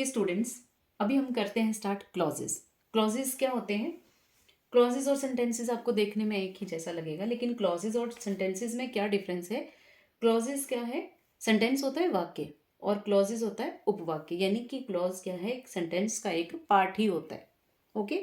Okay students, अभी हम करते हैं स्टार्ट क्लॉजेस। क्लॉजेस क्या होते हैं? क्लॉजेस और सेंटेंसेस आपको देखने में एक ही जैसा लगेगा, लेकिन क्लॉजेस और सेंटेंसेस में क्या डिफरेंस है? क्लॉजेस क्या है? सेंटेंस होता है वाक्य, और क्लॉजेस होता है उपवाक्य। यानी कि क्लॉज क्या है? एक सेंटेंस का एक पार्ट ही होता है। ओके,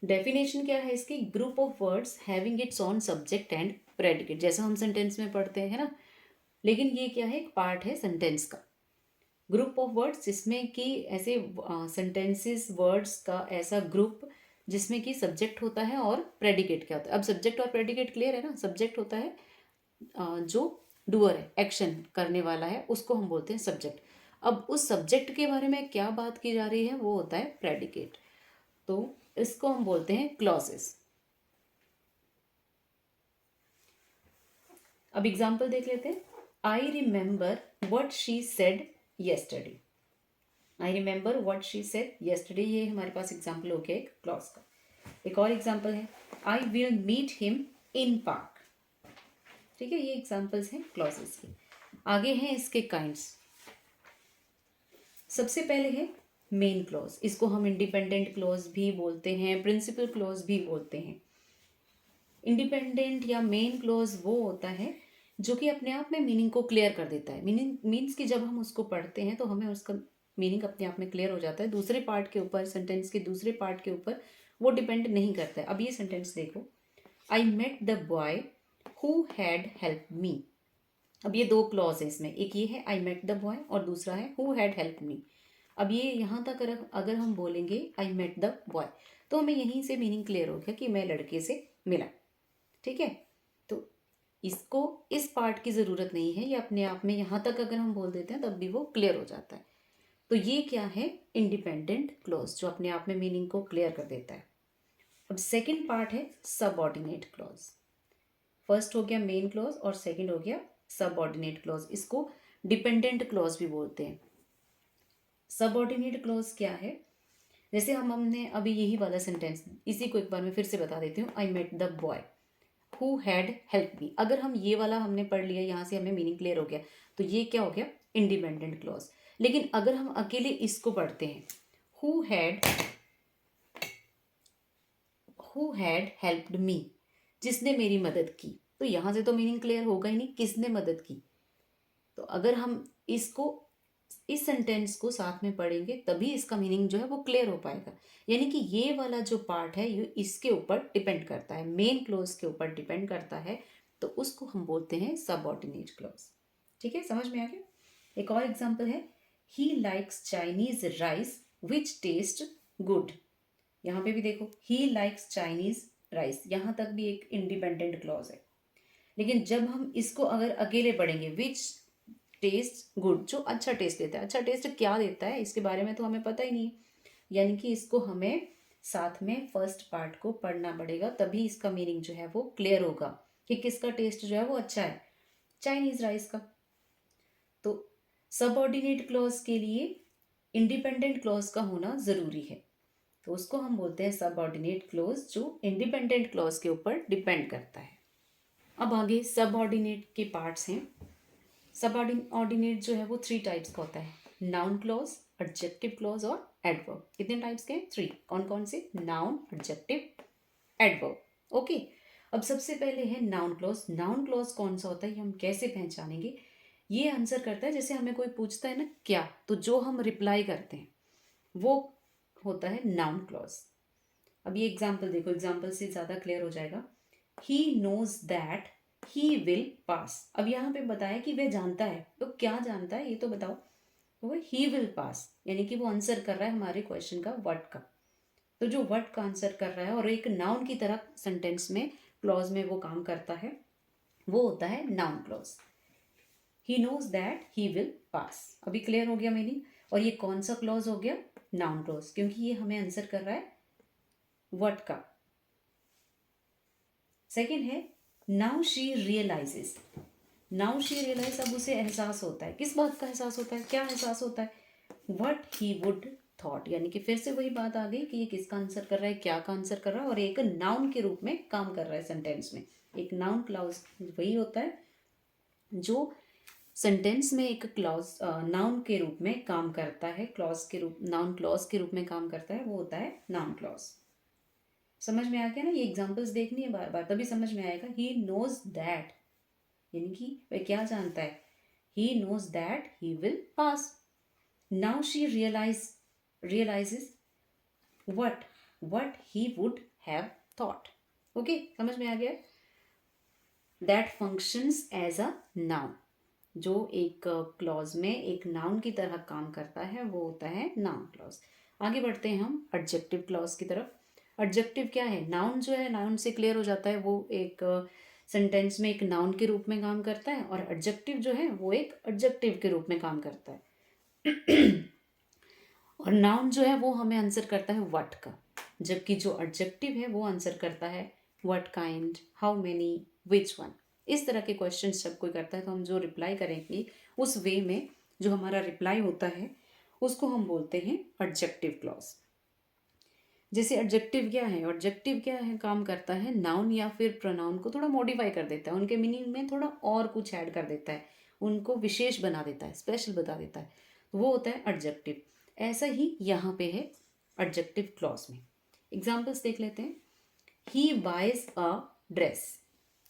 डेफिनेशन क्या है इसकी? Group of words having its on subject and predicate, जैसा हम सेंटेंस में पढ़ते हैं ना। लेकिन ये क्या है? एक पार्ट है सेंटेंस का। ग्रुप ऑफ वर्ड्स जिसमें कि ऐसे सेंटेंसेस वर्ड्स का ऐसा ग्रुप जिसमें कि सब्जेक्ट होता है और प्रेडिकेट क्या होता है। अब सब्जेक्ट और प्रेडिकेट क्लियर है ना? सब्जेक्ट होता है जो डूअर है, एक्शन करने वाला है, उसको हम बोलते हैं सब्जेक्ट। अब उस सब्जेक्ट के बारे में क्या बात की जा रही है वो होता है प्रेडिकेट। तो इसको हम बोलते हैं क्लॉजेस। अब एग्जाम्पल देख लेते हैं। I remember what she said yesterday. I remember what she said yesterday, ये हमारे पास एग्जाम्पल हो गया एक क्लॉज का। एक और एग्जाम्पल है, I will meet him in park. ठीक है, ये एग्जाम्पल्स हैं क्लॉजेस के। आगे हैं इसके काइंड्स। सबसे पहले है मेन क्लॉज। इसको हम इंडिपेंडेंट क्लॉज भी बोलते हैं, प्रिंसिपल क्लॉज भी बोलते हैं। इंडिपेंडेंट या मेन क्लॉज वो होता है जो कि अपने आप में मीनिंग को क्लियर कर देता है। मीनिंग मीन्स कि जब हम उसको पढ़ते हैं तो हमें उसका मीनिंग अपने आप में क्लियर हो जाता है, दूसरे पार्ट के ऊपर, सेंटेंस के दूसरे पार्ट के ऊपर वो डिपेंड नहीं करता है। अब ये सेंटेंस देखो, I met the boy who had help me. अब ये दो क्लॉज है इसमें, एक ये है आई मेट द बॉय और दूसरा है हु हैड हेल्प मी। अब ये यहाँ तक अगर हम बोलेंगे आई मेट द बॉय, तो हमें यहीं से मीनिंग क्लियर हो गया कि मैं लड़के से मिला। ठीक है, तो इसको इस पार्ट की ज़रूरत नहीं है, ये अपने आप में यहाँ तक अगर हम बोल देते हैं तब भी वो क्लियर हो जाता है। तो ये क्या है? इंडिपेंडेंट क्लॉज, जो अपने आप में मीनिंग को क्लियर कर देता है। अब सेकंड पार्ट है सबऑर्डिनेट क्लॉज। फर्स्ट हो गया मेन क्लॉज और सेकंड हो गया सबऑर्डिनेट क्लॉज। इसको डिपेंडेंट क्लॉज भी बोलते हैं। सबऑर्डिनेट क्लॉज क्या है? जैसे हमने अभी यही वाला सेंटेंस, इसी को एक बार मैं फिर से बता देती हूँ। I met the boy who had help me. अगर हम ये वाला हमने पढ़ लिया, यहाँ से हमें मीनिंग क्लियर हो गया, तो ये क्या हो गया? Independent clause. लेकिन अगर हम अकेले इसको पढ़ते हैं, हु हैड हेल्प्ड मी, जिसने मेरी मदद की, तो यहाँ से तो मीनिंग क्लियर होगा ही नहीं, किसने मदद की। तो अगर हम इसको, इस सेंटेंस को साथ में पढ़ेंगे तभी इसका मीनिंग जो है वो क्लियर हो पाएगा। यानी कि ये वाला जो पार्ट है ये इसके ऊपर डिपेंड करता है, मेन क्लॉज के ऊपर डिपेंड करता है, तो उसको हम बोलते हैं सबऑर्डिनेट क्लॉज। ठीक है, समझ में आ गया? एक और एग्जांपल है, he likes Chinese rice which taste good. यहाँ पे भी देखो, ही लाइक्स चाइनीज राइस, यहाँ तक भी एक इंडिपेंडेंट क्लॉज है। लेकिन जब हम इसको अगर अकेले पढ़ेंगे, विच टेस्ट गुड, जो अच्छा टेस्ट देता है। अच्छा टेस्ट क्या देता है इसके बारे में तो हमें पता ही नहीं है, यानी कि इसको हमें साथ में फर्स्ट पार्ट को पढ़ना पड़ेगा, तभी इसका मीनिंग जो है वो क्लियर होगा कि किसका टेस्ट जो है वो अच्छा है, चाइनीज राइस का। तो सबऑर्डिनेट क्लॉज के लिए इंडिपेंडेंट क्लॉज का होना ज़रूरी है, तो उसको हम बोलते हैं सबऑर्डिनेट क्लॉज, जो इंडिपेंडेंट क्लॉज के ऊपर डिपेंड करता है। अब आगे सबऑर्डिनेट के पार्ट्स हैं। सबऑर्डिनेट जो है वो थ्री टाइप्स का होता है, नाउन क्लॉज, एडजेक्टिव क्लॉज और एडवर्ब। कितने टाइप्स के हैं? थ्री। कौन कौन से? Noun, adjective, adverb. ओके, अब सबसे पहले है नाउन क्लॉज। नाउन क्लॉज कौन सा होता है, ये हम कैसे पहचानेंगे? ये आंसर करता है, जैसे हमें कोई पूछता है ना क्या, तो जो हम रिप्लाई करते हैं वो होता है नाउन क्लॉज। अब ये एग्जाम्पल देखो, एग्जाम्पल से ज़्यादा क्लियर हो जाएगा। He knows that he will pass. अब यहाँ पे बताया कि वह जानता है, तो क्या जानता है ये तो बताओ। वो ही विल पास, यानी कि वो आंसर कर रहा है हमारे क्वेश्चन का वर्ड का। तो जो वर्ड का आंसर कर रहा है और एक नाउन की तरह सेंटेंस में, क्लॉज में वो काम करता है, वो होता है noun clause. He knows that he will pass, अभी क्लियर हो गया मीनिंग। और ये कौन सा क्लॉज हो गया? नाउन क्लॉज, क्योंकि ये हमें आंसर कर रहा है वर्ड का। सेकेंड है now she realizes. Now she realize, अब उसे एहसास होता है, किस बात का एहसास होता है, क्या एहसास होता है? वट ही वुड थॉट, यानी कि फिर से वही बात आ गई कि ये किसका आंसर कर रहा है, क्या का आंसर कर रहा है, और एक नाउन के रूप में काम कर रहा है सेंटेंस में। एक नाउन क्लॉज वही होता है जो सेंटेंस में एक क्लॉज नाउन के रूप में काम करता है, क्लॉज के रूप, नाउन क्लॉज के रूप में काम करता है, वो होता है नाउन क्लॉज। समझ में आ गया ना? ये एग्जांपल्स देखनी है बार बार, तभी समझ में आएगा। ही नोज दैट, यानी कि वह क्या जानता है? He knows that he will pass. Now she realizes what he would have thought। Okay, समझ में आ गया? That functions as a noun, जो एक क्लॉज में एक नाउन की तरह काम करता है, वो होता है नाउन क्लॉज। आगे बढ़ते हैं हम एडजेक्टिव क्लॉज की तरफ। एडजेक्टिव क्या है? नाउन जो है, नाउन से क्लियर हो जाता है, वो एक सेंटेंस में एक नाउन के रूप में काम करता है, और एडजेक्टिव जो है वो एक एडजेक्टिव के रूप में काम करता है। और नाउन जो है वो हमें आंसर करता है व्हाट का, जबकि जो एडजेक्टिव है वो आंसर करता है what kind, how many, which one. इस तरह के क्वेश्चन जब कोई करता है तो हम जो रिप्लाई करेंगे उस वे में जो हमारा रिप्लाई होता है उसको हम बोलते हैं एडजेक्टिव क्लॉज। जैसे एडजेक्टिव क्या है? एडजेक्टिव क्या है? काम करता है नाउन या फिर प्रोनाउन को थोड़ा मॉडिफाई कर देता है, उनके मीनिंग में थोड़ा और कुछ ऐड कर देता है, उनको विशेष बना देता है, स्पेशल बता देता है, तो वो होता है एडजेक्टिव। ऐसा ही यहाँ पे है एडजेक्टिव क्लॉज में। एग्जाम्पल्स देख लेते हैं। ही बाइज अ ड्रेस,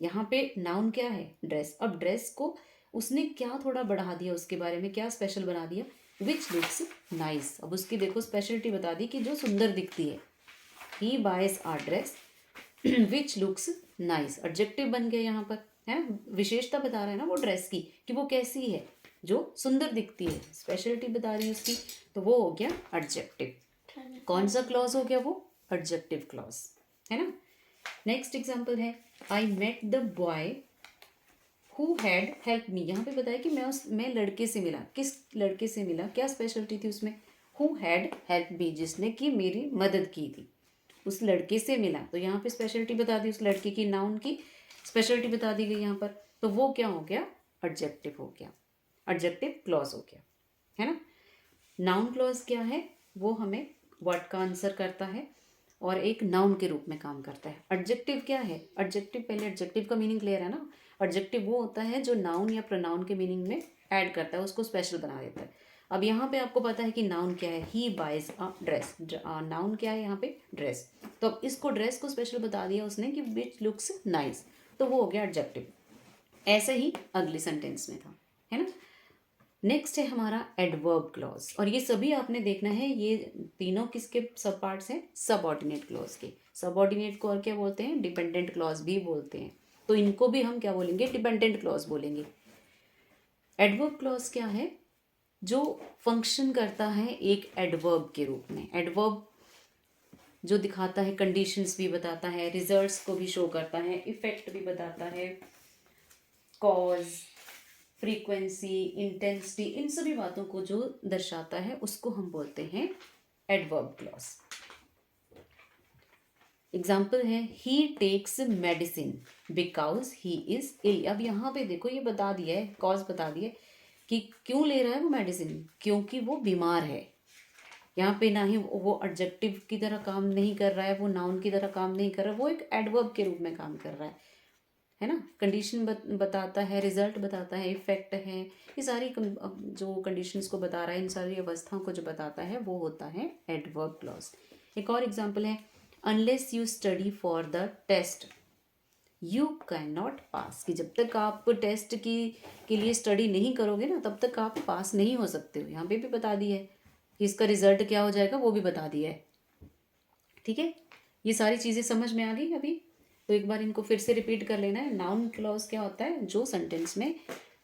यहाँ पे नाउन क्या है? ड्रेस। अब ड्रेस को उसने क्या थोड़ा बढ़ा दिया, उसके बारे में क्या स्पेशल बना दिया? विच लुक्स नाइस। अब उसकी देखो स्पेशलिटी बता दी कि जो सुंदर दिखती है। He buys a dress which looks nice, adjective बन गया यहाँ पर, है, विशेषता बता रहा है ना वो ड्रेस की कि वो कैसी है, जो सुंदर दिखती है, स्पेशलिटी बता रही है उसकी, तो वो हो गया एडजेक्टिव। कौन सा क्लॉज हो गया? वो एडजेक्टिव क्लॉज, है ना। नेक्स्ट एग्जाम्पल है I met the boy who had help me. यहाँ पे बताया कि मैं लड़के से मिला। किस लड़के से मिला? क्या स्पेशलिटी थी उसमें? हु हैड हेल्प मी, जिसने कि मेरी मदद की थी, उस लड़के से मिला। तो यहाँ पे स्पेशलिटी बता दी उस लड़के की, नाउन की स्पेशलिटी बता दी गई यहाँ पर, तो वो क्या हो गया? एडजेक्टिव हो गया, एडजेक्टिव क्लॉज हो गया, है ना। नाउन क्लॉज क्या है? वो हमें वर्ड का आंसर करता है और एक नाउन के रूप में काम करता है। एडजेक्टिव क्या है? एडजेक्टिव, पहले एडजेक्टिव का मीनिंग क्लियर है ना। एडजेक्टिव वो होता है जो नाउन या प्रोनाउन के मीनिंग में ऐड करता है, उसको स्पेशल बना देता है। अब यहाँ पे आपको पता है कि नाउन क्या है? He buys a dress. Noun क्या है यहाँ पे? ड्रेस। तो अब इसको, ड्रेस को स्पेशल बता दिया उसने कि विच लुक्स नाइस, तो वो हो गया एडजेक्टिव। ऐसे ही अगले सेंटेंस में था, है ना। नेक्स्ट है हमारा एडवर्ब क्लॉज, और ये सभी आपने देखना है, ये तीनों किसके सब पार्ट्स हैं? सबऑर्डिनेट क्लॉज के। सबऑर्डिनेट को और क्या बोलते हैं? डिपेंडेंट क्लॉज भी बोलते हैं, तो इनको भी हम क्या बोलेंगे? डिपेंडेंट क्लॉज बोलेंगे। एडवर्ब क्लॉज क्या है? जो फंक्शन करता है एक एडवर्ब के रूप में। एडवर्ब जो दिखाता है, कंडीशंस भी बताता है, रिजल्ट्स को भी शो करता है, इफेक्ट भी बताता है, कॉज, फ्रीक्वेंसी, इंटेंसिटी, इन सभी बातों को जो दर्शाता है उसको हम बोलते हैं एडवर्ब क्लॉज। एग्जाम्पल है he takes medicine because he is ill. अब यहाँ पे देखो ये बता दिया है, कॉज बता दिया है कि क्यों ले रहा है वो मेडिसिन, क्योंकि वो बीमार है। यहाँ पे ना ही वो एडजेक्टिव की तरह काम नहीं कर रहा है, वो नाउन की तरह काम नहीं कर रहा है, वो एक एडवर्ब के रूप में काम कर रहा है ना। कंडीशन बताता है, रिजल्ट बताता है, इफेक्ट है, ये सारी जो कंडीशंस को बता रहा है, इन सारी अवस्थाओं को जो बताता है वो होता है एडवर्ब क्लॉज। एक और एग्जांपल है unless you study for the test you can not pass, कि जब तक आप टेस्ट के लिए स्टडी नहीं करोगे ना तब तक आप पास नहीं हो सकते हो। यहाँ पे भी बता दिया है कि इसका रिजल्ट क्या हो जाएगा, वो भी बता दिया है। ठीक है, ये सारी चीज़ें समझ में आ गई अभी? तो एक बार इनको फिर से रिपीट कर लेना है। नाउन क्लॉज क्या होता है? जो सेंटेंस में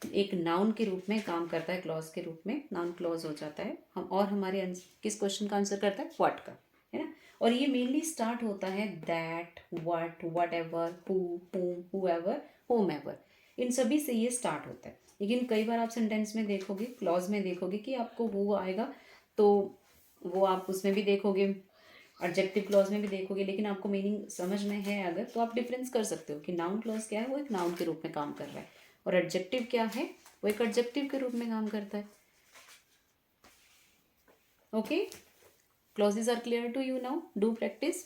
एक नाउन के रूप में काम करता है, क्लॉज के रूप में नाउन क्लॉज हो जाता है। हम और हमारे किस क्वेश्चन का आंसर करता है? व्हाट का, है ना। और ये मेनली स्टार्ट होता है that, what, what ever, who, whom, whoever, whomever, इन सभी से ये स्टार्ट होता है। लेकिन कई बार आप सेंटेंस में देखोगे, क्लॉज में देखोगे कि आपको वो आएगा, तो वो आप उसमें भी देखोगे, एडजेक्टिव क्लॉज में भी देखोगे, लेकिन आपको मीनिंग समझ में है अगर, तो आप डिफरेंस कर सकते हो कि नाउन क्लॉज क्या है, वो एक नाउन के रूप में काम कर रहा है, और एडजेक्टिव क्या है, वो एक एडजेक्टिव के रूप में काम करता है। Okay, clauses are clear to you now, do practice.